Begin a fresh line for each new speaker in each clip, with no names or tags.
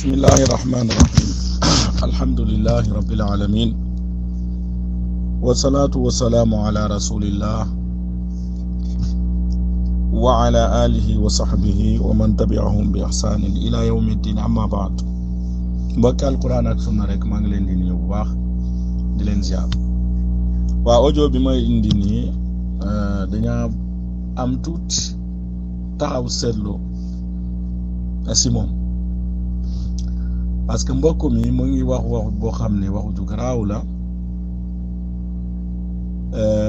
bismillahi rahmani rahim alhamdulillahi rabbil alamin wasalaatu wasalaamu ala rasulillah wa ala alihi wa sahbihi wa man tabi'ahum bi ihsanin ila yawmi ddin amma ba'd. mbokki alquran ak sunna rek maa ngi leen di nuyu bu baax di leen ziar. waa audio bi may indi nii dañaa am tuuti taxaw seetlu si moom parce que mbokk mi mu ngi wax boo xam ne waxu ju garaaw la.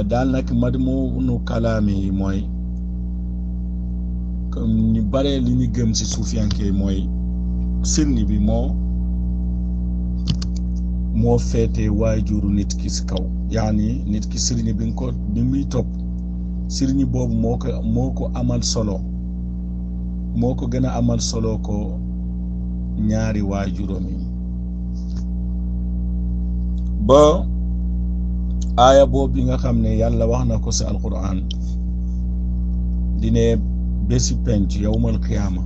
daal nag madmuunu kalaami yi mooy comme ñu bare li ñu gëm ci suufiyanke mooy sirni bi moo féete waajuru nit ki ci kaw, yaani nit ki sirni bi muy topp sirni boobu moo ko amal solo, moo ko gën a amal solo ko ñaari waajuram yi. ba aaya boobu bi nga xam ne yàlla wax na ko ci alquran dine bési penc yawmal qiyaama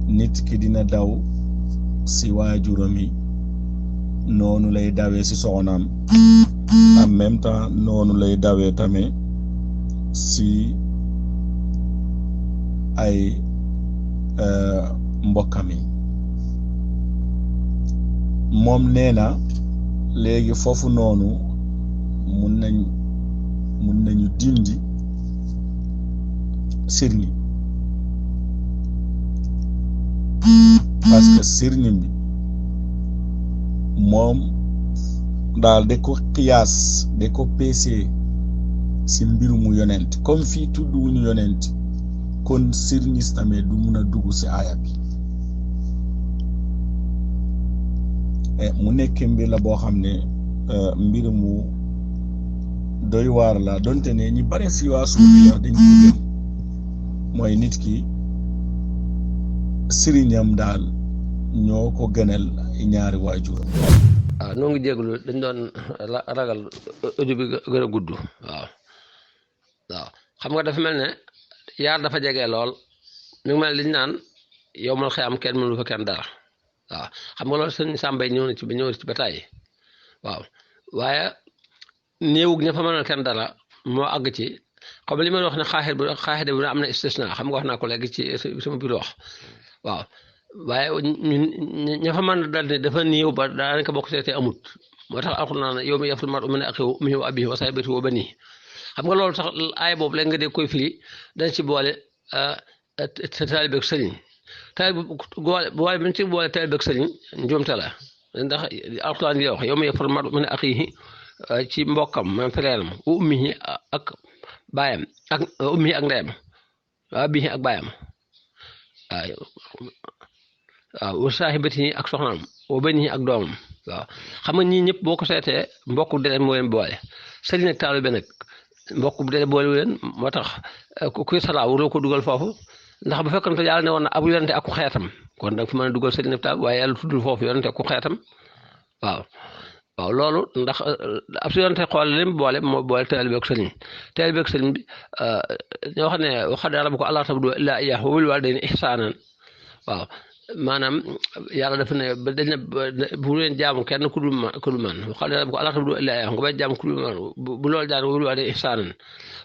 nit ki dina daw ci waajuram yi noonu lay dawee ci soxnaam, en même temps noonu lay dawee tamit ci ay mbokkam yi. moom nee na léegi foofu noonu mun nañu dindi sirni, parce que sirni bi moom daal da ko xiyaas da ko peese si mbirumu yonent, comme fii tudduwuñu yonent kon sirni tamit du mun a dugg si aaya bi. mu nekk mbir la boo xam ne mbir mu doy waar la, donte ne ñi bare si waa suufi dañ ko gëm, mooy nit ki sëriñam daal ñoo ko gënal ñaari waajur.
waaw noo ngi jégalu, dañ doon ragal audio bi gën a gudd. waaw xam nga dafa mel ne yaar dafa jege lool, mi ngi mel liñ naan yowmal xiyaam kenn mënu fa kenn dara. waaw xam nga loolu sëñ Sàmbay ñëw na ci bataay. waaw waaye néewug ña fa mënal kenn dara moo àgg ci xam li ma wax ne xaaxide bu am na istisna, xam nga wax naa ko léegi ci sama biir wax. waaw waaye ña fa mën dal ne dafa néew ba daanaka bokk seetee amut, moo tax alxuraan yow mi yaful mar'u min axiihi wa ummihi wa abiihi wa sahibatihi wa baniihi. xam nga loolu sax aay boobu léegi nga dégg koy firi dañ ci boole taalibe ak sëriñ. boole bi ñu ci boole taalibe ak sëriñ njuumte la, ndax alxuraan yi wax yow mi yaful mar'u min axiihi ci mbokkam man frèram wa ummihi ak baayam ak ummihi ak ndeyam wa abiihi ak baayam waaw wa saahibatihi ak soxnaam wa baniihi ak doomam. waaw xam nga ñii ñëpp boo ko seetee mbokku deret moo leen boole. sëriñ ak taalibe nag mbokku deret boole leen, moo tax kuy salaa waroo ko dugal foofu, ndax bu fekkoon te yàlla ne woon na ab yonente ak ku xeetam kon danga fi mën a dugal sëriñ ak taalibe, waaye yàlla tuddul foofu yonente ak ku xeetam. waaw loolu ndax ab si yonente xool lim boole moo boole taalibe ak sëriñ. taalibe ak sëriñ bi ñoo xam ne wa qadaa rabbuka allaa ta'budu illaa iyyaahu wa bil waalidayni ihsaanan. waaw maanaam yàlla dafa ne ba dañ ne bu leen jaamu kenn ku dul man wa qadaa rabbuka allaa ta'budu illaa iyyaahu nga bay jaamu ku dul man bu loolu daan wa bil waalidayni ihsaanan.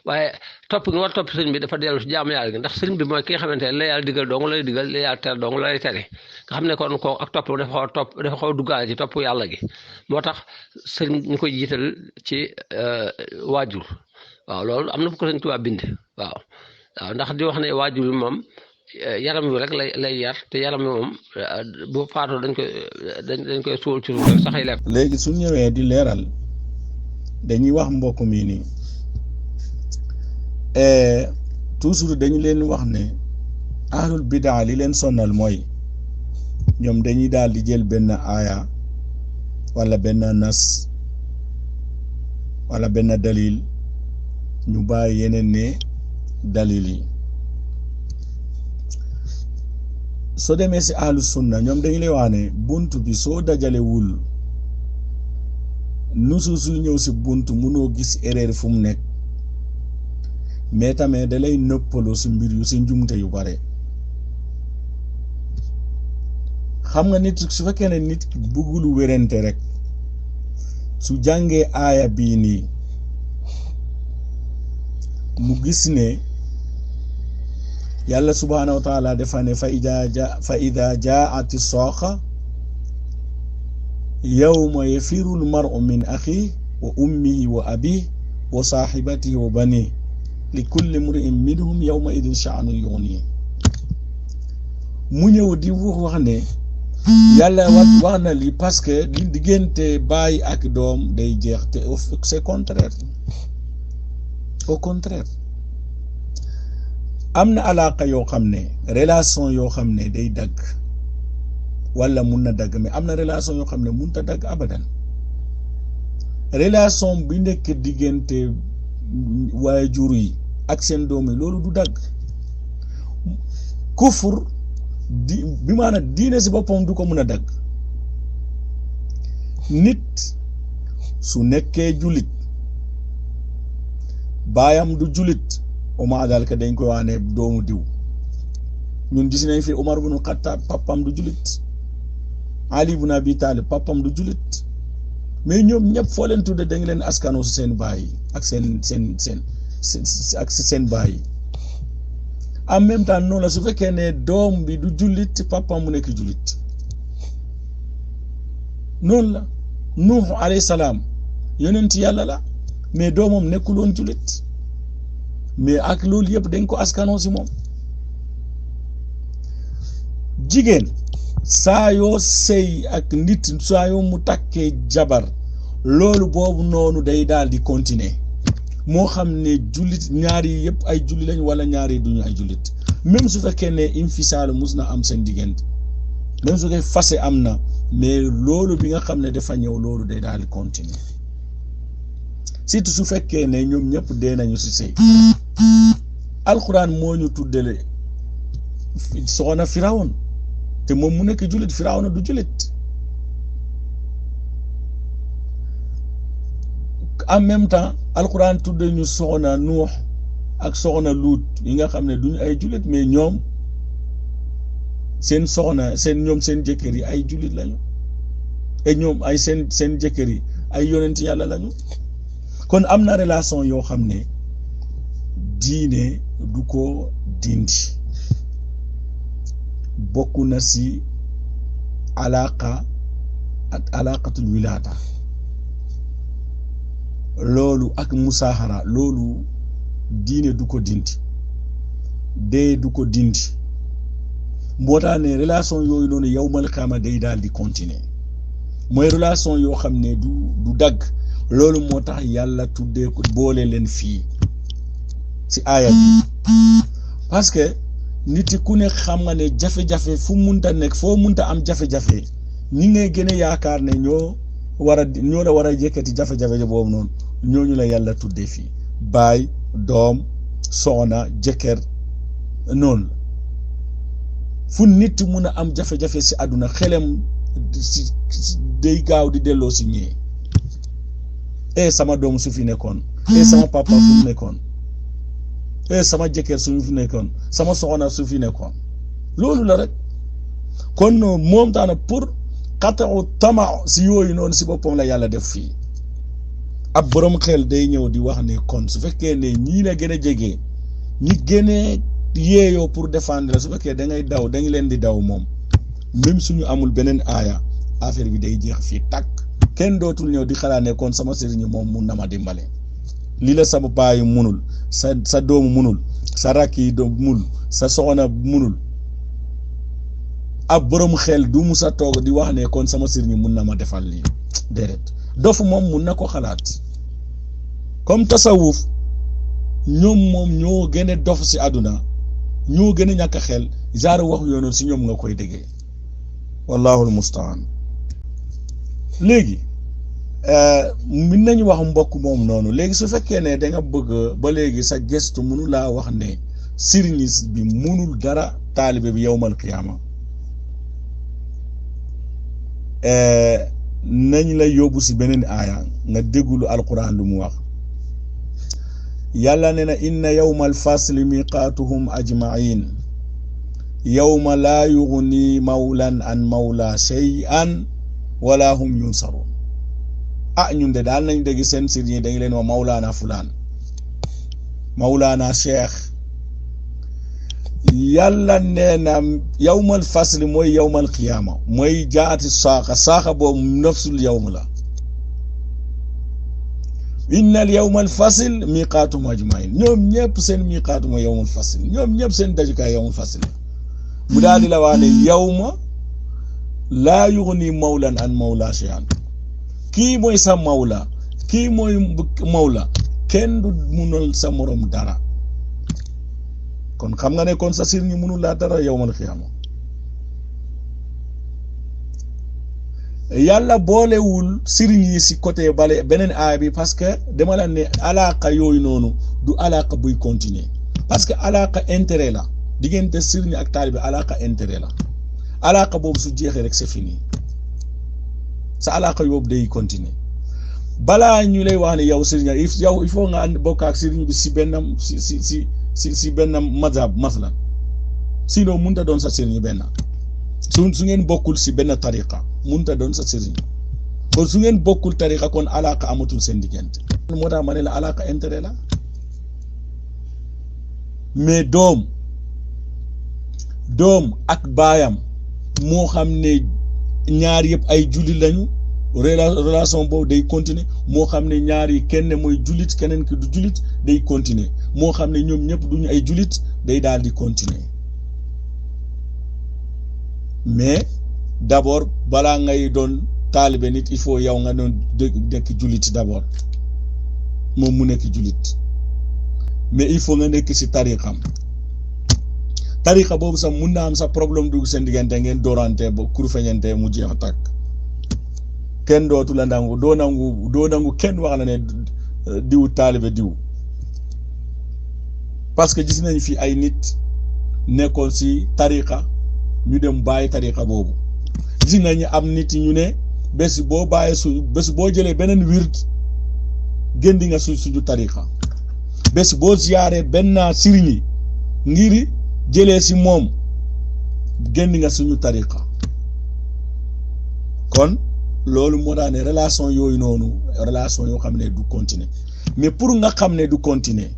waaye topp nga war topp sëriñ bi dafa dellu si jaamu yàlla gi, ndax sëriñ bi mooy ki nga xamante ne la yàlla digal dong lay digal, la yàlla tere dong lay tere, nga xam ne kon ko ak topp dafa xaw a duggaale ci topp yàlla gi. moo tax sëriñ ñu koy jiital ci waajur. waaw loolu am na fu ko sëriñ Tuubaa bind. waaw ndax di wax ne waajur bi moom yaram wi rek lay yar, te yaram wi moom bu faatoo dañ koy suul ci suuf sax yi lekk.
léegi su ñëwee di leeral dañuy wax mbokk mi nii toujours dañu leen wax ne ahlul bidaa li leen sonal mooy ñoom dañuy daal di jël benn aaya wala benn nas wala benn dalil ñu bàyyi yeneen ne dalil yi. soo demee ci ahlu sunna ñoom dañu lay wax ne bunt bi soo dajalewul nusuus yu ñëw ci bunt mënoo gis erreur fu mu nekk, mais tamit da lay nëppaloo si mbir yu si njumte yu bare. xam nga nit su fekkee ne nit bëggul wérante rek su jàngee aaya bii nii mu gis ne yàlla subhaanahu wa taala dafa ne fa ida jaati sooxa yawma yafirul mar'u min axi wa ummihi wa abi wa saaxibatihi wa bani li kulli mri'in minhum yawma idin sha'nun yughni mu ñëw di wax ne yàlla wax na li parce que li diggante baay ak doom day jeex te c'est contraire au contraire am na alaaka yoo xam ne relation yoo xam ne day dagg wala mun na dagg mais am na relation yoo xam ne mun ta dagg abadan relation bi nekk diggante waajur yi ak seen doom yi loolu du dagg kufur bi maanaam diine si boppam du ko mun a dagg nit su nekkee julit baayam du julit oma dalka dañ koy wax ne doomu diw ñun gis nañ fi Umar ibn Khattab papam du julit Ali ibn Abi Talib papam du julit mais ñoom ñëpp foo leen tudde dañ leen askanoo si seen baay ak seen baay en même temps noonu la su fekkee ne doom bi du jullit papam mu nekk jullit noonu la Nuux alayhi salaam yonent yàlla la mais doomam nekkul woon jullit mais ak loolu yëpp dañ ko askanoo si moom jigéen saa yoo sëy ak nit saa yoo mu takkee jabar loolu boobu noonu day daal di continuer moo xam ne jullit ñaar yi yëpp ay jullit lañ wala ñaar yi duñu ay jullit même su fekkee ne infisaal mus na am seen diggante même su fekkee fase am na mais loolu bi nga xam ne dafa ñëw loolu day daal di continuer surtout su fekkee ne ñoom ñëpp dee nañu si sëy alxuraan moo ñu tuddele soxna Firawun te moom mu nekk jullit Firawna du jullit en même temps alxuraan tudde ñu soxna Nuux ak soxna Luut yi nga xam ne duñu ay jullit mais ñoom seen soxna seen jëkkër yi ay jullit lañu et ñoom ay seen jëkkër yi ay yonent yàlla lañu kon am na relation yoo xam ne diine du ko dindi bokk na si alaqa ak alaqatul wilaada loolu ak musaaxara loolu diine du ko dindi dee du ko dindi moo tax ne relation yooyu noonu yawmal qiyaama day daal di continuer mooy relation yoo xam ne du dagg loolu moo tax yàlla tuddee ko boole leen fii ci aaya bi parce que nit ku ne xam nga ne jafe-jafe fu munta nekk foo munta am jafe-jafe ñi ngay gën a yaakaar ne ñoo la war a yëkkati jafe-jafe boobu noonu ñooñu la yàlla tuddee fii baay doom soxna jëkkër noonu la fu nit mun a am jafe-jafe si àdduna xelam si day gaaw di delloo si ñee sama doom su fi nekkoon sama papa fu mu nekkoon sama jëkkër su fi nekkoon sama soxna su fi nekkoon loolu la rek kon moom taana pour xataxu tama si yooyu noonu si boppam la yàlla def fii ab borom xel day ñëw di wax ne kon su fekkee ne ñii la gën a jege ñi gën a yeeyoo pour défendre la su fekkee da ngay daw dañ leen di daw moom même suñu amul beneen aaya affaire bi day jeex fii takk kenn dootul ñëw di xalaat ne kon sama sëriñ moom mun na ma dimbale lii la sama baay munul sa doomu munul sa rakk yi doom munul sa soxna munul ab borom xel du musa toog di wax ne kon sama sëriñ mun na ma defal lii déedéet dof moom mun na ko xalaat comme tasawuf ñoom moom ñoo gën a dof si àdduna ñoo gën a ñàkk a xel genre wax yoonoon si ñoom nga koy déggee wallahul mustaan léegi min nañu wax mbokk moom noonu léegi su fekkee ne da nga bëgg ba léegi sa gestu mënu laa wax ne sëriñ bi munul dara taalibe bi yawmal qiyaama nañ la yóbbu si beneen aaya nga déggulu alquran lu mu wax yàlla ne na inna yawmal fasli miqaatuhum ajmain yawma laa yughni mawlan an mawla shay'an wala hum yunsarun. ñun de daal nañ dégg seen sëriñ yi dañ leen wax mawlaana fulaan mawlaana cheikh. yàlla nee na yawmal fasli mooy yawmal qiyaama mooy jaati saaxa boobu nafsul yawm la. innal yawmal fasl miqaatum ajmain ñoom ñëpp seen miqaatu mooy yawmal fasl ñoom ñëpp seen dajukaay yawmal fasl mu daal di la wax ne yawma laa yughni mawlan an mawla shay'an. kii mooy sa mawla kii mooy mawla kenn du munal sa morom dara. kon xam nga ne kon sa sëriñ munul laa dara yawmal qiyaama. yàlla boolewul sëriñ yi si côté bale beneen aaya bi parce que dama la ne alaaka yooyu noonu du alaaka buy continuer parce que alaaka intérêt la diggante sëriñ ak taalibe alaaka intérêt la. alaaka boobu su jeexee rek c'est fini sa alaaka yoobu day continuer balaa ñu lay wax ne yow sëriñ yow il faut nga bokk ak sëriñ bi si benn si benn mazhab maslan sinon mënut a doon sa sëriñ benn su ngeen bokkul si benn tariqa mënut a doon sa sëriñ kon su ngeen bokkul tariqa kon alaaka amatul seen diggante. moo tax ma ne la alaaka intérêt la mais doom ak baayam moo xam ne ñaar yëpp ay jullit lañu relation boobu day continuer moo xam ne ñaar yi kenn mooy jullit keneen ki du jullit day continuer moo xam ne ñoom ñëpp duñu ay jullit day daal di continuer mais d'abord balaa ngay doon taalibe nit il faut yow nga doon nekk jullit d'abord moom mu nekk jullit mais il faut nga nekk ci tariqa boobu sax mun na am sa problème dugg seen diggante ngeen doorante ba kurfeñante mu jeex a tàkk kenn dootu la nangu doo nangu kenn wax la ne diw taalibe diw parce que gis nañ fi ay nit nekkoon ci tariqa ñu dem bàyyi tariqa boobu gis nañu am nit ñu ne bés boo bàyyi bés boo jëlee beneen wird géndi nga suñu tariqa bés boo ziyaaree benn sëriñ ngir jëlee ci moom génn nga suñu tariqa. kon loolu moo tax ne relation yooyu noonu relation yoo xam ne du continuer mais pour nga xam ne du continuer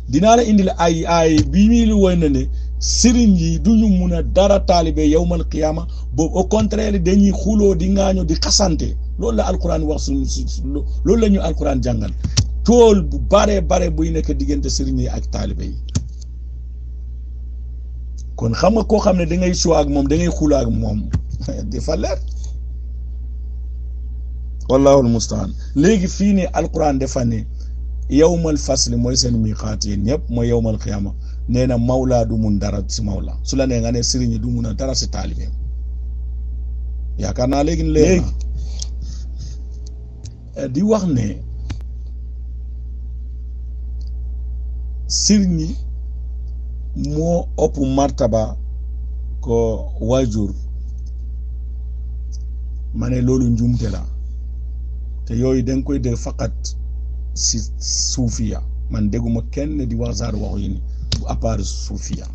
dinaa la indil ay bii muy lu woy na ne sëriñ yi du ñu mun a dara taalibe yawmal qiyaama boobu au contraire dañuy xuloo di ŋaañoo di xasante loolu la alquran wax loolu la ñu alquran jàngal tool bu bare buy nekk diggante sëriñ yi ak taalibe yi. kon xam nga koo xam ne da ngay soo ak moom da ngay xuloo ak moom dafa leer wallahul mustaan. léegi fii ne alquran dafa ne yawmal fasli mooy seen miqaat yéen ñëpp mooy yawmal qiyaama nee na mawla du mun dara si mawla su la nee nga ne sëriñ du mun a dara si taalibeem yaakaar naa léegi di wax ne sëriñ yi moo ëpp martaba ko waajur ma ne loolu njuumte la te yooyu da nga koy dégg faqat si suufiya man dégguma kenn di wax saar waxu yi ni bu à part suufiya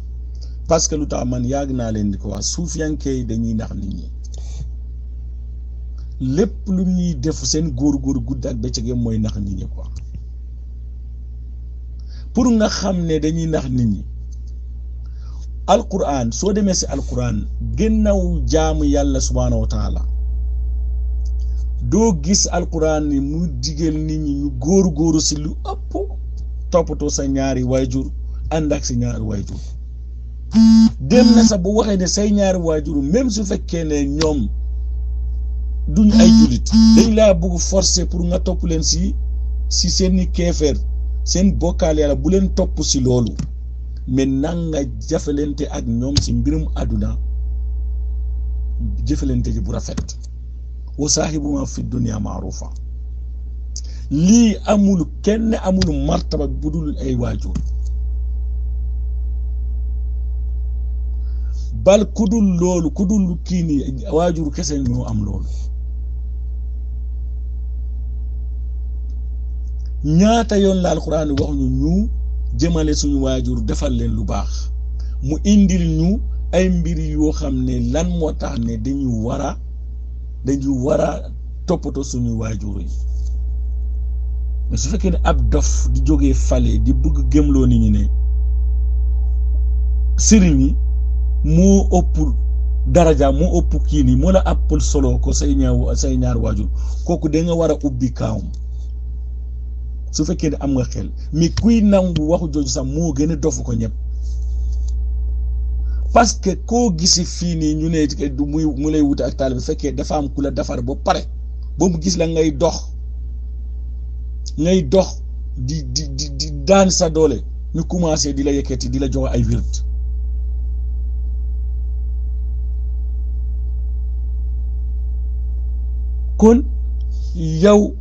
parce que lu tax man yàgg naa leen di ko wax suufiyankey dañuy nax nit ñi lépp lu ñuy def seen góor gudd ak bëccëg mooy nax nit ñi quoi pour nga xam ne dañuy nax nit ñi. alquran soo demee si alquran gënnaw jaamu yàlla subhaanahu wa taala doo gis alquran ni mu digal nit ñi ñu góoru si lu ëpp toppatoo sa ñaari waajur ànd ak si ñaari waajur dem na sax bu waxee ne say ñaari waajur même su fekkee ne ñoom duñ ay jullit dañ laa bëgg forcer pour nga topp leen si seeni keefeer seen bokkaal yàlla bu leen topp si loolu mais nanga jëfalante ak ñoom si mbirum àdduna jëfalante ji bu rafet wa saahibuhuma fi dunya maarufa lii amul kenn amul martaba bu dul ay waajur bal ku dul loolu ku dul kii nii waajur kese ñoo am loolu ñaata yoon la alxuraan wax ñu jëmale suñu waajur defal leen lu baax mu indil ñu ay mbir yoo xam ne lan moo tax ne dañu war a toppatoo suñu waajur yi mais su fekkee ne ab dof di jógee fale di bëgg gëmloo nit ñi ne sëriñ yi moo ëpp daraja moo ëpp kii nii moo la appal solo ko say ñaar waajur kooku da nga war a ubbi kaawam su fekkee ne am nga xel mais kuy nangu waxu jooju sax moo gën a dofu ko ñëpp parce que koo gisi fii nii ñu ne mu lay wute ak taalibe fekkee dafa am ku la defar ba pare ba mu gis la ngay dox di daan sa doole ñu commencé di la yëkkati di la jox ay wird kon yow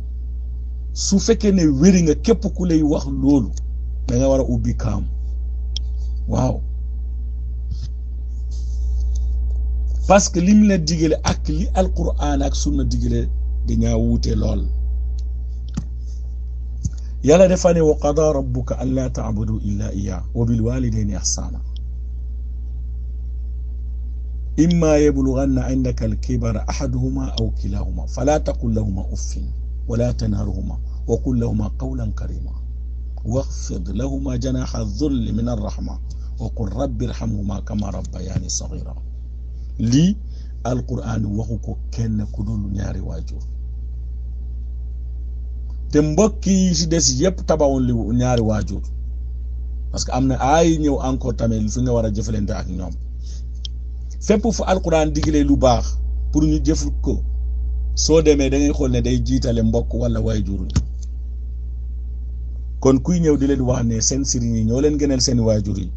su fekkee ne wéri nga képp ku lay wax loolu da nga war a ubbi kaam waaw parce que lim la digale ak li alquran ak sunna digale dañaa wuute lool yàlla dafa ne wa qada rabbuka an laa taabudu illa iyyah wa bil walidayni ihsana imma yablughanna indaka al-kibara ahaduhuma aw kilahuma fala taqul lahuma uffin wala tanharhuma wa qul lahuma qawlan karima واخفض لهما جناح الذل من الرحمة وقل رب ارحمهما كما ربياني صغيرا lii alquran waxu ko kenn ku dul ñaari waajur te mbokk yi si des yëpp tabawoon li ñaari waajur parce que am na ay ñëw encore tamit fi nga war a jëfalante ak ñoom fépp fu alquran digle lu baax pour ñu jëfut ko soo demee da ngay xool ne day jiitale mbokk wala waajur kon kuy ñëw di leen wax ne seen sëriñ yi ñoo leen gënal seen waajur yi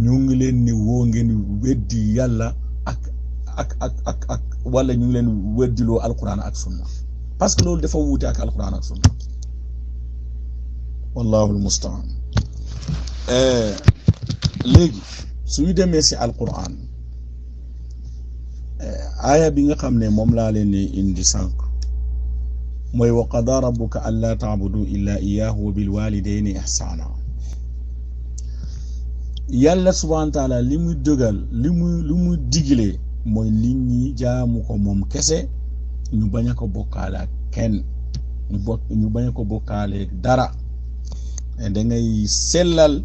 ñu ngi leen ni woo ngeen weddi yàlla ak wala ñu ngi leen weddiloo alquran ak sunna parce que loolu dafa wuute ak alquran ak sunna wallahu almustaan léegi suñu demee si alquran aaya bi nga xam ne moom laa leen ni indi sànq mooy wa qada rabbuka an laa taabudu illa iyyahu wa bil walidayni ihsana yàlla subhanahu wa taala li muy dëgal li muy digle mooy nit ñi jaamu ko moom kese ñu bañ a ko bokkaale ak kenn ñu bañ a ko bokkaale dara da ngay sellal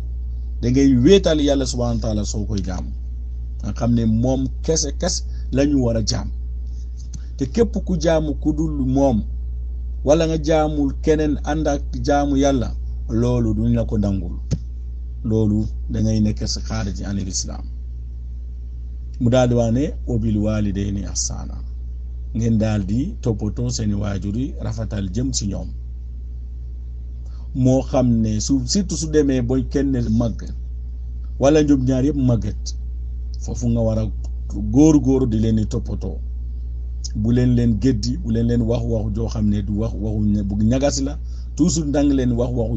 da ngay wéetal yàlla subhanahu wa taala soo koy jaamu nga xam ne moom kese la ñu war a jaam te képp ku jaamu ku dul moom wala nga jaamul keneen ànd ak jaamu yàlla loolu duñ la ko nangul loolu da ngay nekk si xaariji anil islam mu daal di wax ne wa bil walidayni ihsana ngeen daal di toppatoo seeni waajur yi rafetal jëm si ñoom moo xam ne surtout su demee ba kenn màgg wala ñoom ñaar yëpp màgget foofu nga war a góor di leen di toppatoo bu leen géddi bu leen wax waxu joo xam ne du waxu bu ñagas la toujours ndang leen wax waxu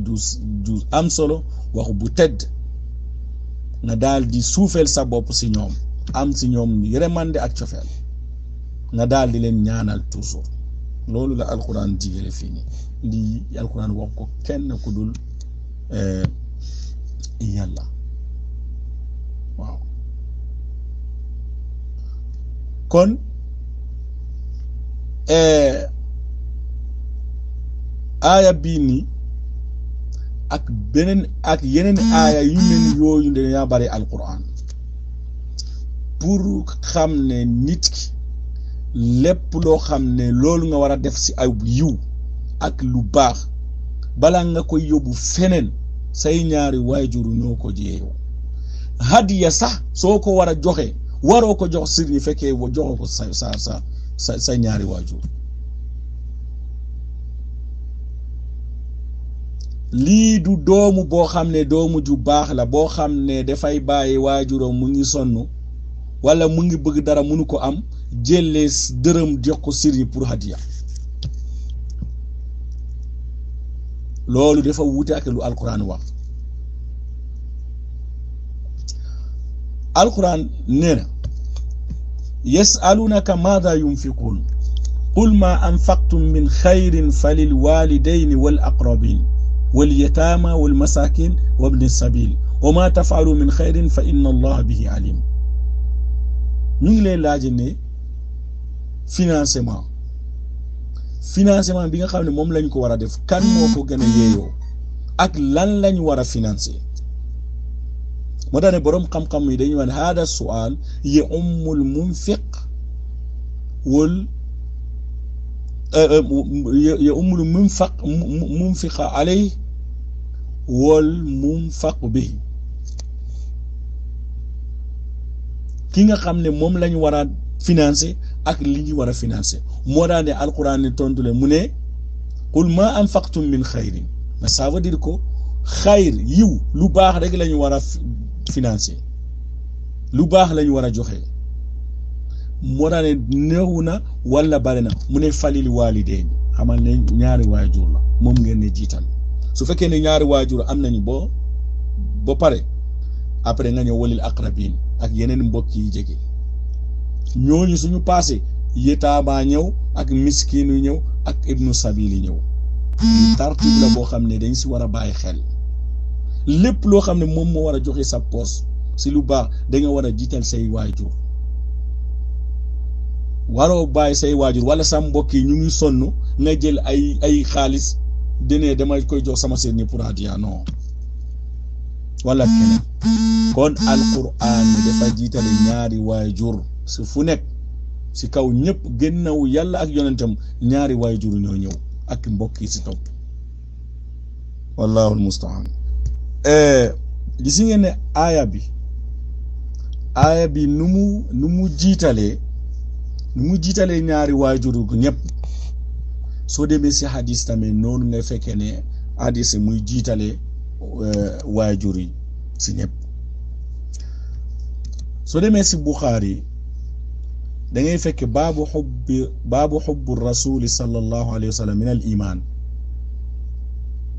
ju am solo waxu bu tedd nga daal di suufeel sa bopp si ñoom am si ñoom yërmande ak cofeel nga daal di leen ñaanal toujours loolu la alquran digale fii nii lii alquran wax ko kenn ku dul yàlla waaw kon aaya bii nii ak yeneen aaya yu mel yooyu dañaa bari alquran pour xam ne nit ki lépp loo xam ne loolu nga war a def si ay yiw ak lu baax balaa nga koy yóbbu feneen say ñaari waajur ñoo ko jeeyoo hadiya sax soo ko war a joxe waroo ko jox sëriñ fekkee joxoo ko sa ñaari waajur lii du doomu boo xam ne doomu ju baax la boo xam ne dafay bàyyi waajuram mu ngi sonn wala mu ngi bëgg dara mënu ko am jëlee dërëm jox ko sëriñ pour hadiya loolu dafa wuute ak lu alquran wax alquran nee na yasalunaka maada yunfiqun qul ma anfaqtum min xayrin falil walidayni wal aqrabin wal yatama wal masakin wa ibni sabil wa ma taf'alu min xayrin fa inna allaha bihi alim ñu ngi lay laaj ne financement bi nga xam ne moom lañ ko war a def kan moo ko gën a yeeyoo ak lan lañ war a financer moo tax ne boroom xam-xam yi dañuy wax ne hada sual ya ummul munfiq wal ya ummul munfiqa alay wal munfaq bi ki nga xam ne moom lañ war a financer ak li ñu war a financer moo daan ne alquran ne tontu le mu ne qul ma anfaqtum min xayrin mais ça veut dire que xayr yiw lu baax rek la ñu war a financer lu baax la ñu war a joxe moo daan ne néew na wala bari na mu ne falil walidayn xamal ne ñaari waajur la moom ngeen ne jiital su fekkee ne ñaari waajur am nañu ba pare après nga ñëw walil aqrabin ak yeneen mbokk yi jege ñooñu suñu passé yetaabaa ñëw ak miskin yu ñëw ak ibnu sabili ñëw tartib la boo xam ne dañ si war a bàyyi xel lépp loo xam ne moom moo war a joxe sa poos si lu baax da nga war a jiital say waajur waroo bàyyi say waajur wala sa mbokk yi ñu ngi sonn nga jël ay xaalis dene dama koy jox sama sëriñ pour adiya non wala keneen kon alquran bi dafa jiitale ñaari waajur si fu nekk si kaw ñëpp gënnaw yàlla ak yonentam ñaari waajur ñoo ñëw ak mbokk yi si topp wallahu almustaan gis ngeen ne aaya bi nu mu jiitalee ñaari waajur gu ñëpp soo demee si hadis tamit noonu nga fekkee ne hadis muy jiitalee waajur yi si ñëpp soo demee si Buxaari da ngay fekk baabu xubbu rasuli sallallahu alayhi wa sallam min al iman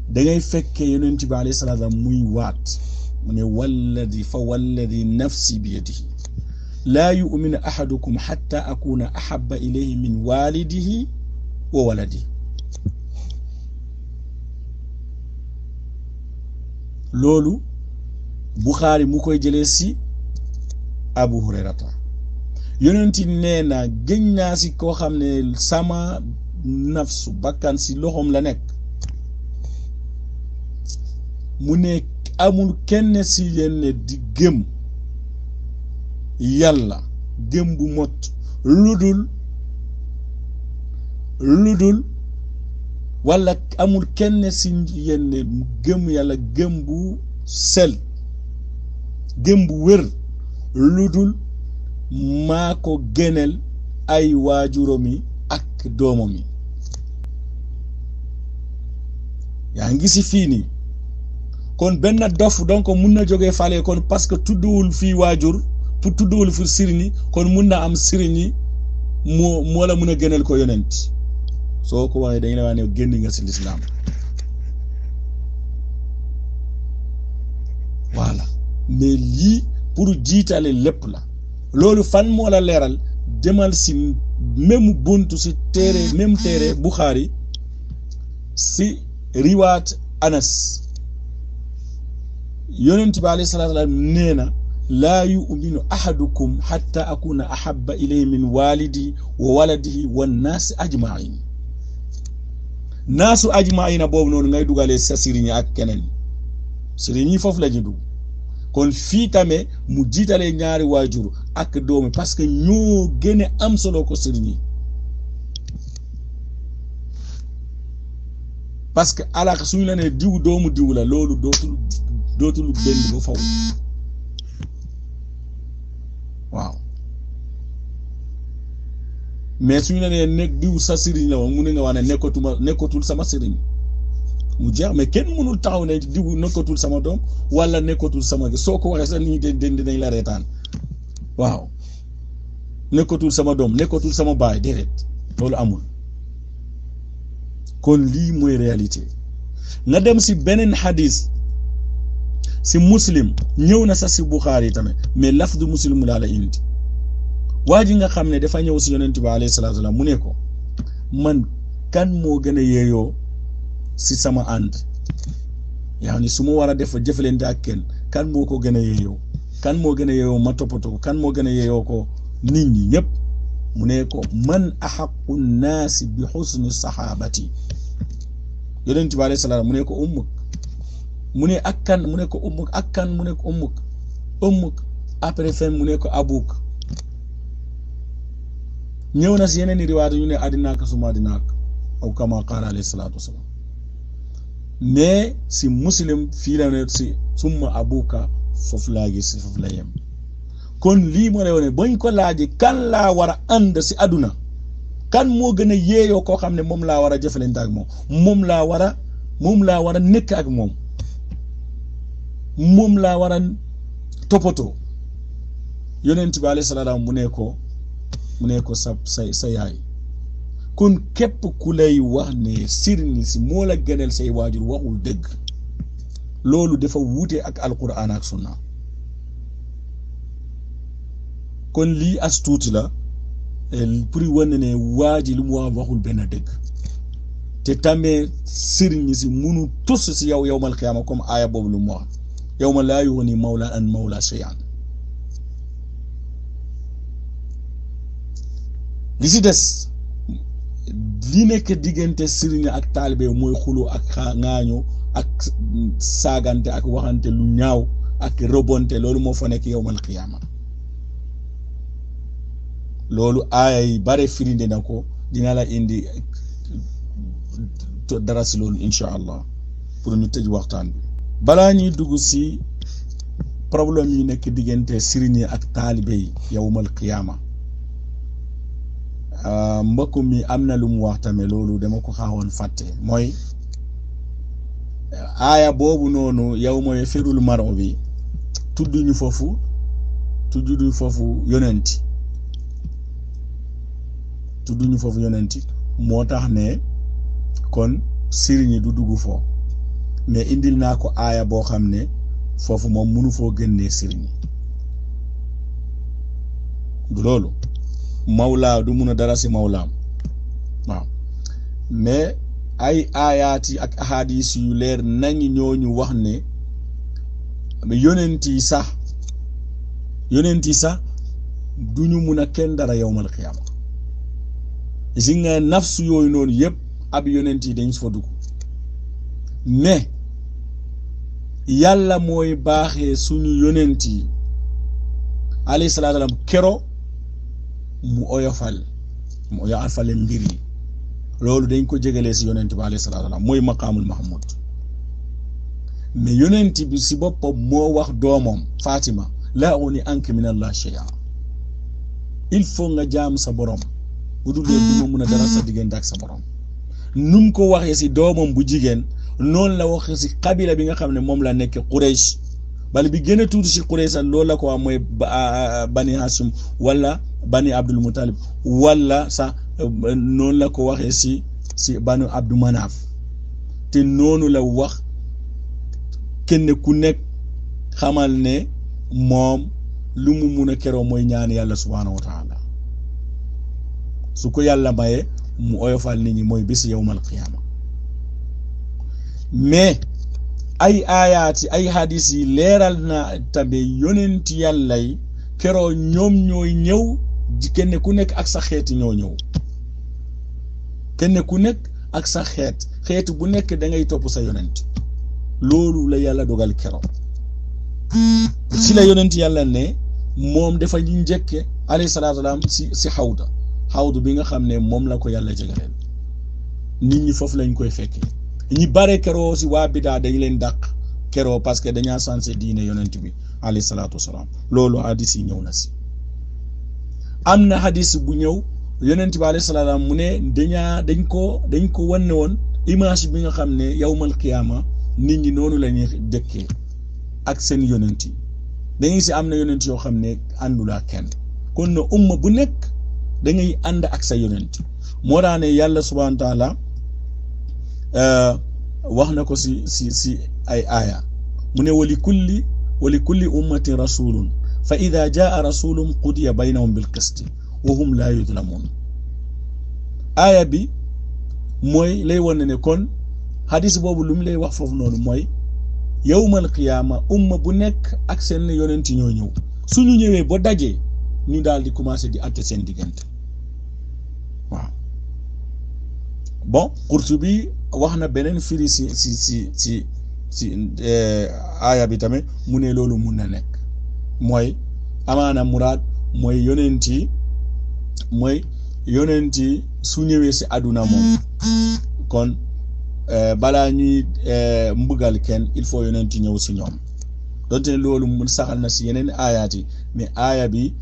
da ngay fekkee yonent bi alayhi salaam muy waat mu ne walladi nafsi bi yadihi laa yuminu ahadukum xatta akuna ahaba ilayhi min walidihi wa waladihi loolu Buxaari mu koy jëlee si Abu Hurayrata yonenti nee na gëñ naa si koo xam ne sama nafsu bakkan si loxoom la nekk mu ne amul kenn si yéen di gëm yàlla gëm bu mot lu dul wala amul kenn si yéen gëm yàlla gëm bu sel gëm bu wér lu dul maa ko gënal ay waajuram yi ak doomam yi yaa ngi si fii nii kon benn dof donc mun na jógee fale kon parce que tudduwul fii waajur pour tudduwul fi sëriñ yi kon mun na am sëriñ yi moo la mun a gënal ko yonent soo ko waxee dañu la wax ne génn nga si lislaam voilà mais lii pour jiitale lépp la loolu fan moo la leeral demal si même buntu si téere Buxaari si riwaat Anas yonent bi alayhi salaatu wa salaam nee na laa yuminu ahadukum xatta akuna ahaba ilayhi min walidi wa waladihi wa naasi ajmain naasu ajmaina boobu noonu ngay dugalee sa sëriñ ak keneen sëriñ yi foofu la ñu dugg kon fii tamit mu jiitalee ñaari waajur ak doomi parce que ñoo gën a am solo ko sëriñ yi parce que alaaka suñu la ne diw doomu diw la loolu dootul benn ba faw waaw mais suñu la nee nekk diw sa sëriñ la woon mu ne nga wax ne nekkatul sama sëriñ mu jeex mais kenn mënul taxaw ne diw nekkatul sama doom wala nekkatul sama soo ko waxee sax nit ñi dinañ la reetaan waaw nekkatul sama doom nekkatul sama baay déedéet loolu amul kon lii mooy réalité nga dem si beneen xadis si muslim ñëw na sax si Buxaari tamit mais lafdu muslim laa la indi waa ji nga xam ne dafa ñëw si yonent bi alayhi salaatu wa salaam mu ne ko man kan moo gën a yeeyoo si sama ànd yaani su ma war a def jëfalante ak kenn kan moo ko gën a yeeyoo kan moo gën a yeeyoo ma toppatoo kan moo gën a yeeyoo ko nit ñi ñëpp mu ne ko man ahaqqu nnaasi bi husni sahabati yonent bi alayhi salaam mu ne ko ummuk mu ne ak kan mu ne ko ummuk ak kan mu ne ko ummuk après fin mu ne ko abuk ñëw na si yeneen i riwaat yu ne adinaaka suma adinaaka aw kama qaala alayhi salaatu wasalaam mais si muslim fii la ne si summa abuka foofu laa gis foofu la yem kon lii moo lay wone bañ ko laaji kan laa war a ànd si àdduna kan moo gën a yeeyoo koo xam ne moom laa war a jëfalante ak moom laa war a nekk ak moom laa war a toppatoo yonent bi alayhi salaam mu ne ko sa yaay kon képp ku lay wax ne sirni si moo la gënal say waajur waxul dëgg loolu dafa wuute ak alquran ak sunna kon lii as tuuti la pour wane ne waa ji lu mu wax waxul benn dëgg te tamit sëriñ si munu tus si yow yawmal qiyaama comme aaya boobu lu mu wax yawma laa yughni mawla an mawla shay'an li si des li nekk diggante sëriñ ak taalibe mooy xulu ak ŋaañu ak saagante ak waxante lu ñaaw ak robonte loolu moo fa nekk yawmal qiyaama loolu aaya yi bare firinde na ko dina la indi dara si loolu incha allah pour ñu tëj waxtaan bi balaa ñuy dugg si problème yi nekk diggante sëriñ ak taalibe yi yawmal qiyaama mbokk mi am na lu mu wax tamit loolu dama ko xaawoon fàtte mooy aaya boobu noonu yow mooy firul maro bi tudduñu foofu yonenti moo tax ne kon sëriñ du dugg foofu mais indil naa ko aaya boo xam ne foofu moom mënu foo génnee sëriñ du loolu mawlaa du mun a dara si mawlaam waaw mais ay aayaat yi ak ahadis yu leer nañ ñooñu wax ne yonent yi sax du ñu mun a kenn dara yawmal qiyaama si nga nafsu yooyu noonu yëpp ab yonent yi dañ fa dugg mais yàlla mooy baaxee suñu yonent yi alayhi salaatu wa salaam kero mu oyofal mbir yi loolu dañ ko jégalee si yonent bi alayhi salaatu wa salaam mooy maqaamul mahmud mais yonent bi si boppam moo wax doomam Fatima laa ugni anki min allah shay'an il faut nga jaam sa borom bu dul loolu du ma mun a dara sa diggante ak sa borom num ko waxee si doomam bu jigéen noonu la waxee si kabila bi nga xam ne moom la nekk Quraysh bal bi gën a tuuti si Quraysh loolu la ko wax mooy bani Hashim wala bani Abdul Muttalib wala sax noonu la ko waxee si banu Abdu Manaf te noonu la wax kenn ku nekk xamal ne moom lu mu mun a keroo mooy ñaan yàlla subhaanahu wa taala su ko yàlla maye mu oyofal nit ñi mooy bis yawmal qiyaama mais ay aayaati ay hadis yi leeral na tabe yonent yàlla yi keroo ñoom ñooy ñëw kenn ku nekk ak sa xeeti ñoo ñëw kenn ku nekk ak sa xeet bu nekk da ngay topp sa yonent loolu la yàlla dogal keroo si la yonent yàlla ne moom dafa ñu njëkke alayhi salaatu wa salaam si xawdu bi nga xam ne moom la ko yàlla jegaleel nit ñi foofu lañ koy fekkee ñi bare keroo si waa bidaa dañ leen dàq keroo parce que dañaa sensé diine yonent bi alayhi salaatu wa salaam loolu hadis yi ñëw na si am na hadis bu ñëw yonent bi alayhi salaatu wa salaam mu ne dañ ko wanne woon image bi nga xam ne yawmal qiyaama nit ñi noonu la ñuy dëkkee ak seen yonent yi dañuy si am na yonent yoo xam ne àndulaa kenn kon na umma bu nekk da ngay ànd ak sa yonent moo daa ne yàlla subhaanahu wa taala wax na ko si ay aaya mu ne wali kulli ummatin rasulun fa ida jaa rasulun qudiya baynahum bil qisti wa hum laa yudlamun aaya bi mooy lay wane ne kon hadis boobu lu mu lay wax foofu noonu mooy yawmal qiyaama umma bu nekk ak seen yonent ñoo ñëw suñu ñëwee ba dajee ñu daal di commencé di àtte seen diggante waaw bon Qurtubi wax na beneen firi si aaya bi tamit mu ne loolu mun na nekk mooy amaana muraad mooy yonent yi su ñëwee si àdduna moom kon balaa ñuy mbugal kenn il faut yonent yi ñëw si ñoom donte ne loolu mun saxal na si yeneen aayaat yi mais aaya bi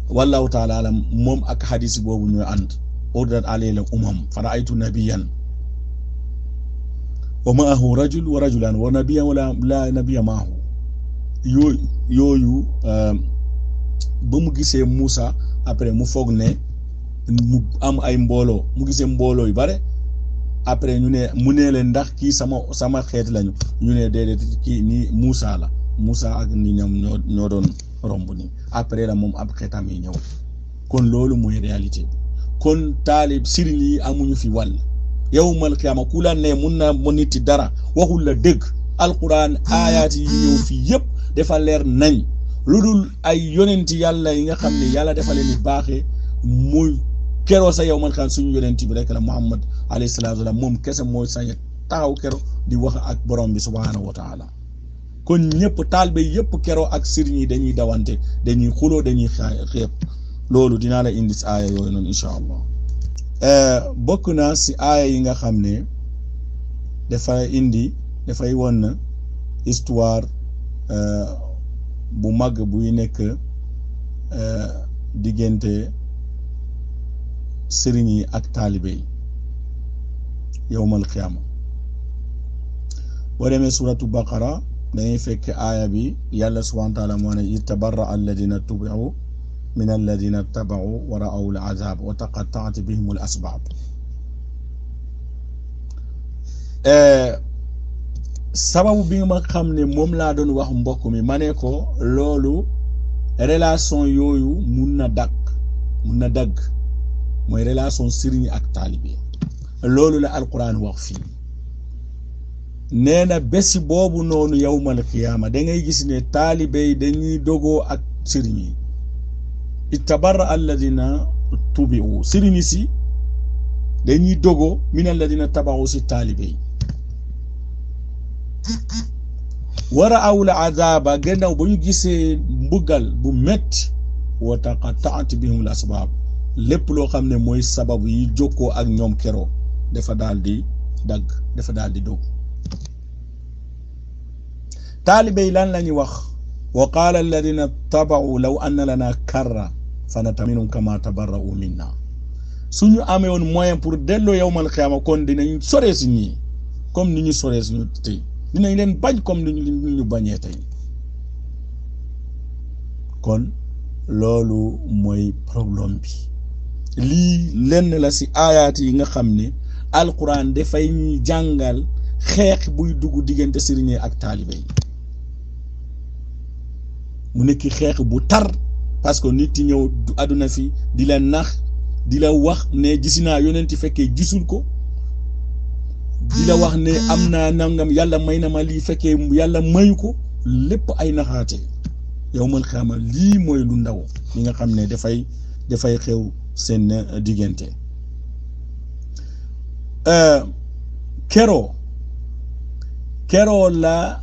wallahu taala alam moom ak hadis boobu ñooy ànd urdat alayhi umam fa raaytu nabiyan wa maahu rajul wa rajulan wa nabiyan wala la nabiya maahu yooyu ba mu gisee Moussa après mu foog ne mu am ay mbooloo mu gisee mbooloo yu bare après mu ne leen ndax kii sama xeet lañu ñu ne déedéet kii ni Moussa la Moussa ak ni ñoom ñoo doon romb ni après la moom ab xeetam yi ñëw kon loolu mooy réalité kon taalib sëriñ yi amuñu fi wàll yawmal qiyaama ku la ne mun na mu niti dara waxul la dëgg alquran aayaat yi ñëw fii yëpp dafa leer nañ lu dul ay yonenti yàlla yi nga xam ne yàlla dafa leen di baaxee muy keroo sa yawmal qiyaama suñu yonenti bi rek la Muhammad alayhi salaatu wa salaam moom kese mooy sañ taxaw kero di wax ak borom bi subhaanahu wa taala kon ñëpp taalibe yëpp keroo ak sëriñ yi dañuy dawante dañuy xuloo dañuy xeeb loolu dinaa la indi si aaya yooyu noonu incha allah bokk na si aaya yi nga xam ne dafay won histoire bu mag buy nekk diggante sëriñ yi ak taalibe yi yawmal qiyaama boo demee suratu baqara dangay fekk aaya bi yàlla subhaanahu wa taala moo ne itabarra alladina tubiu min alladina tabau wa ra'aw al azab wa taqatta'at bihim al asbab sababu bi ma xam ne moom laa doon wax mbokk mi ma ne ko loolu relation yooyu mun na dagg mooy relation sëriñ ak taalibe loolu la alquran wax fii nee na bés boobu noonu yawmal qiyaama da ngay gis ne taalibe yi dañuy dogoo ak sëriñ yi ittabarra alladina tubiu sëriñ si dañuy dogoo min alladina tabaxu si taalibe yi war a awla azaba gannaaw ba ñu gisee mbugal bu metti wa taqatta'at bihim al asbaab lépp loo xam ne mooy sababu yi jokkoo ak ñoom keroo dafa daal di dagg dafa daal di dog taalibe yi lan la ñuy wax wa qaala alladina tabau law anna lana karra fa nataminum kama tabarra'u minna suñu amee woon moyen pour delloo yawmal qiyaama kon dinañ soree si ñii comme ni ñu soree si ñu tey dinañ leen bañ comme ni ñu bañee tey kon loolu mooy problème bi lii lenn la si aayaat yi nga xam ne alquran dafay ñuy jàngal xeex buy dugg diggante sëriñ ak taalibe yi mu nekk xeex bu tar parce que nit yi ñëw àdduna fi di la nax di la wax ne gis naa yonent fekkee gisul ko di la wax ne am naa nangam yàlla may na ma lii fekkee yàlla mayu ko lépp ay naxaate yow man xama lii mooy lu ndaw li nga xam ne dafay xew seen diggante keroo la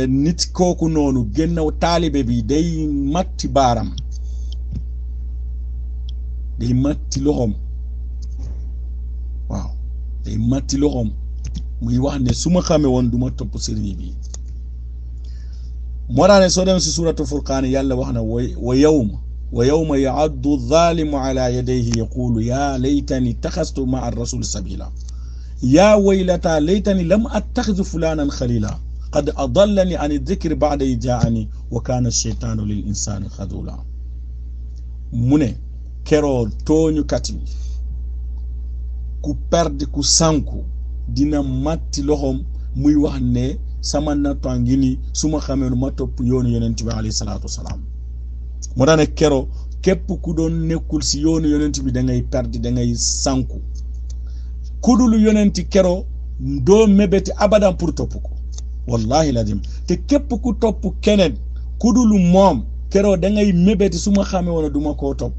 nit kooku noonu gannaaw taalibe bi day matti baaram day matti loxoom waaw day matti loxoom muy wax ne su ma xamee woon du ma topp sëriñ bi moo tax ne soo dem si suuratu furqaan yàlla wax na wa yawma ya'addu zaalimu ala yadayhi yaqulu yaa laytani taxastu ma ar rasul sabila yaa waylata laytani lam attaxiz fulanan xalila qad adallani an dikri ba'da jaa'ani wa kaana sheytaanu lil insaani xadula mu ne keroo tooñukat yi ku perde ku sànku dina matti loxoom muy wax ne sama nattaa ngi ni su ma xamee ma topp yoonu yonent bi alayhi salaatu wasalaam moo tax ne keroo képp ku doon nekkul si yoonu yonent bi da ngay perde da ngay sànku ku dul yonenti keroo doo mébéti abadan pour topp ko wallahi lazim te képp ku topp keneen ku dul moom keroo da ngay mébéti su ma xamee woon duma koo topp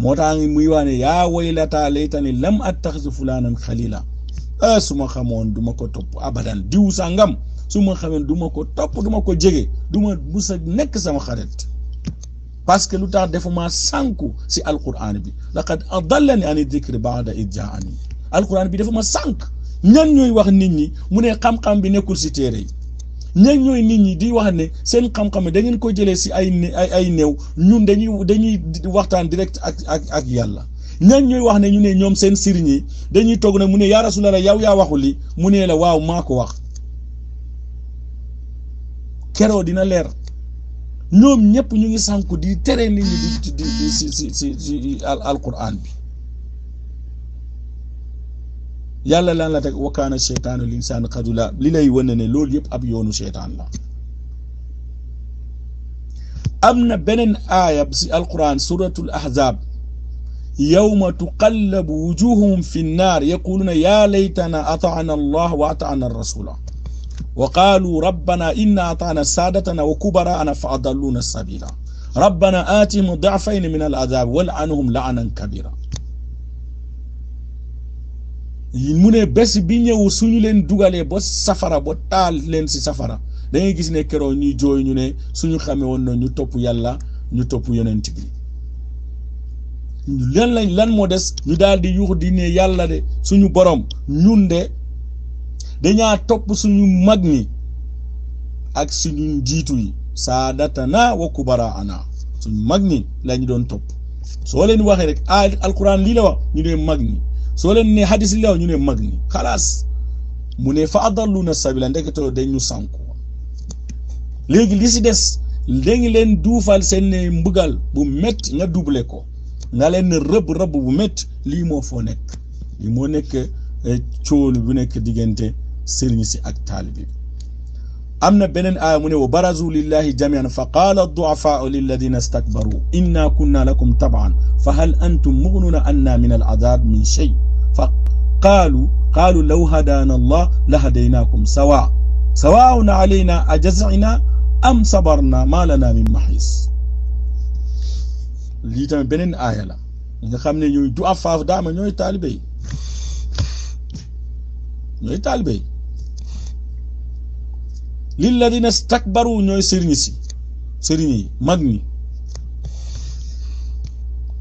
moo tax muy wax ne yaa waylata laytani lam attaxis fulaanan xalila su ma xamoon duma ko topp abadan diw sangam su ma xamoon duma ko topp duma ko jege duma musa nekk sama xarit parce que lu tax defuma sànku si alquran bi laqad adallani ani dikri ba'da id jaani alquran bi defuma sànk ñan ñooy wax nit ñi mu ne xam-xam bi nekkul si téere yi ñan ñooy nit ñi di wax ne seen xam-xam da ngeen ko jëlee si ay néew ñun dañuy waxtaan direct ak yàlla ñan ñooy wax ne ñu ne ñoom seen sëriñ yi dañuy toog nag mu ne yaa rasulallah yow yaa waxu li mu ne la waaw maa ko wax keroo dina leer ñoom ñëpp ñu ngi sànku di tere nit ñi di si alquran bi yàlla lan la teg wa kaana sheytaanu linsaana xadula li lay wane ne loolu yëpp ab yoonu sheytaan la am na beneen aaya si alquran suratul ahzab yawma tuqallabu wujuhuhum fi nnaar yaquluna ya laytana ata'na allah wa ata'na rasula wa qaalu rabbana inna ata'na saadatana wa kubara'ana fa adalluna sabila rabbana aatihim da'fayni min al azab wal'anhum la'nan kabira mu ne bés bi ñëw suñu leen dugalee ba safara ba taal leen si safara da ngay gis ne keroog ñuy jooy ñu ne suñu xamee woon na ñu topp yàlla ñu topp yonent bi lan moo des ñu daal di yuux di ne yàlla de suñu borom ñun de dañaa topp suñu mag ñi ak suñu njiitu yi saadatana wa kubaraana suñu mag ñi lañu doon topp soo leen waxee rek alquran lii la wax ñu ne mag ñi soo leen ne hadis li la wax ñu ne mag ñi xalaas mu ne fa adalluna sabila ndeketoo dañu sànku léegi li si des dañu leen duufal seen mbugal bu métti nga double ko nga leen rëbb bu métti lii moo foo nekk lii moo nekk cóolu bu nekk diggante sëriñ si ak taalibi am na beneen aaya mu ne wa barazu lillahi jamian fa qaala du'afaa'u lilladina istakbaru inna kunna lakum tab'an fa hal antum mughnuna anna min al'adab min shay fa qaalu law hadana allah la hadaynakum sawa'un alayna ajaz'na am sabarna ma lana min mahis lii tamit beneen aaya la nga xam ne ñooy du'afaa daama ñooy taalibe yi lilladina stakbaru ñooy sëriñ yi mag ñi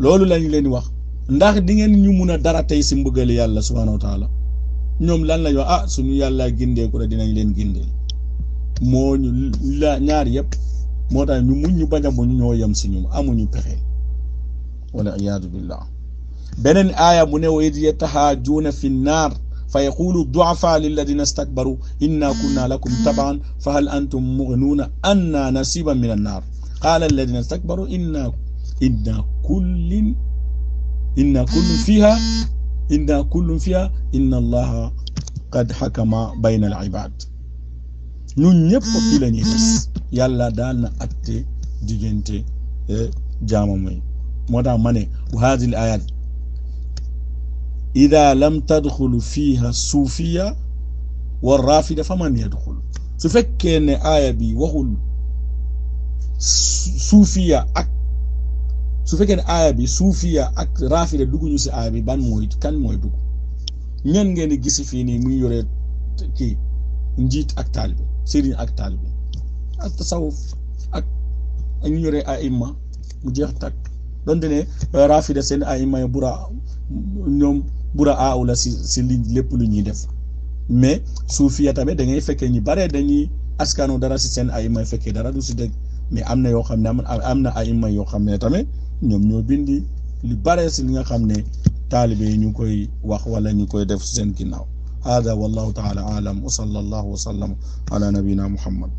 loolu lañ leen wax ndax di ngeen ñu mun a dara tey si mbëggal yàlla subhanahu wa taala ñoom lan lañ wax suñu yàlla gindeeku rek dinañ leen gindeel moo ñu la ñaar yëpp moo tax ñu muñ ñu bañ a muñ ñoo yem si ñoom amuñu pexe wala iyaadu billah beneen aaya mu ne wa id yatahaajuna fi nnaar fa yaqulu du'afa lilladina istakbaru inna kunna lakum taban fa hal antum mughnuna anna nasiban min annar qala alladina istakbaru inna kullun fiha inna allaha qad hakama bayna al ibad ñun ñëpp fi la ñuy des yàlla daal na atte diggante jaamam yi moo tax ma ne wa hadhihi al ayat ida lam tadxulu fiha suufiya wa rafida fa man yadxul su fekkee ne aaya bi waxul suufiya ak su fekkee ne aaya bi suufiya ak rafida dugguñu si aaya bi kan mooy dugg ñan ngeen di gis fii nii muy yore kii njiit ak taalibe sëriñ ak taalibe ak tasawuf ak ñu yore aima mu jeex takk donte ne rafida seen aima yi bura aaw la si li lépp lu ñuy def mais suufiya tamit da ngay fekkee ñu bare dañuy askano dara si seen ay may fekkee dara du si dégg mais am na yoo xam ne am na ay may yoo xam ne tamit ñoom ñoo bindi li bare si li nga xam ne taalibe yi ñu koy wax wala ñu koy def si seen ginnaaw hada wallahu taala alam wa sallallahu wa sallam ala nabina muhammad